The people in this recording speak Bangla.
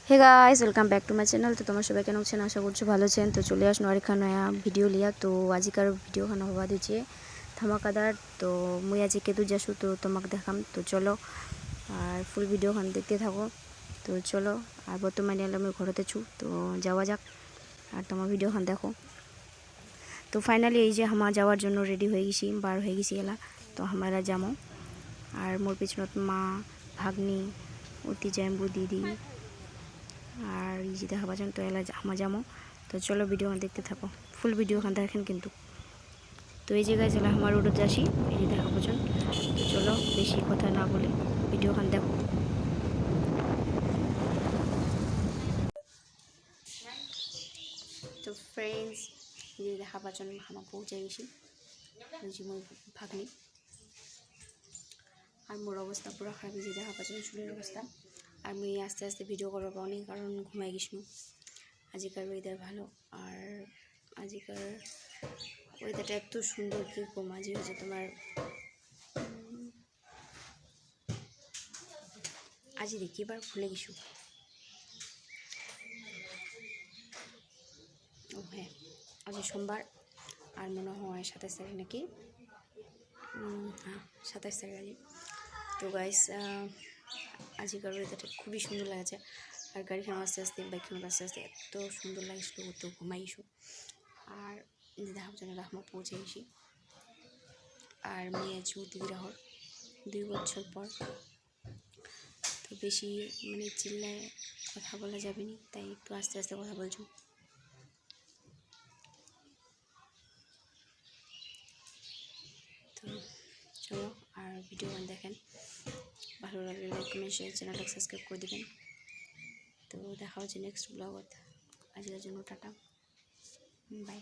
Hey guys welcome back to my channel. तो तुम्हारे सबाई केन आशा करছো ভালো আছেন। তো চলে আসনো আরেকটা নয়া ভিডিও লিয়া। তো আজিকার ভিডিওখান হওয়া দিচ্ছে ধামাকাদার। তো মুই আজি কেদু যাসু তো তোমাকে দেখাম। তো চলো আর ফুল ভিডিওখান দেখতে থাকো। তো চলো আর বর্তমানে আমি ঘরেতে ছু। তো যাওয়া যাক আর তোমার ভিডিওখান দেখো। তো ফাইনালি এই যে হামা যাওয়ার জন্য রেডি হয়ে গেছি, বার হয়ে গেছি এলা। তো আমরা যামো আর মোর পিছনত মা, ভাগ্নি, অতি জাম্বু দিদি আর এই যে দেখা পাচ্ছেন। তো এলা হামা যামো। তো চলো ভিডিওখান দেখতে থাকো, ফুল ভিডিওখান দেখেন কিন্তু। তো এই জায়গায় চলে আমার রোডে আসি, এই যে দেখা পাচ্ছেন। তো চলো বেশি কথা না বলে ভিডিওখান দেখো। তো ফ্রেন্ডস এই যে দেখা পাচ্ছেন আমার পৌঁছে গেছি। এই যে মোর ভাগ্নি আর মোর অবস্থা পুরো খারাপ। এই যে দেখা পাচ্ছেন চুলের অবস্থা। আর আমি আস্তে আস্তে ভিডিও করবো পাওনি কারণ ঘুমাই গেছিলাম। আজিকার ওয়েদার ভালো আর আজিকার ওয়েদারটা এত সুন্দর কি কম। আজি হচ্ছে তোমার আজি দেখি এবার ভুলে গেছু। ও হ্যাঁ, আজ সোমবার আর মনে হয় 27 তারিখ নাকি। হ্যাঁ 27 তারিখ আজি। তো গাইস আজিকার ওয়েদারটা খুবই সুন্দর লাগছে। আর গাড়িখান আস্তে আস্তে বাইকখান আস্তে আস্তে এত সুন্দর লাগছিল। তো ঘুমাইছু আর দেখা পাচ্ছেন রাহমা পৌঁছে গেছি। আর মেয়ে আছি দিদিরাহর 2 বছর পর। তো বেশি মানে চিল্লায় কথা বলা যাবে না, তাই একটু আস্তে আস্তে কথা বলছো। তো চলো আর ভিডিওখান দেখেন, ভালো লাগলে লাইক কমেন্ট শেয়ার, চ্যানেলটাকে সাবস্ক্রাইব করে দেবেন। তো দেখা হচ্ছে নেক্সট ব্লগত। আজকের জন্য টাটা, বাই।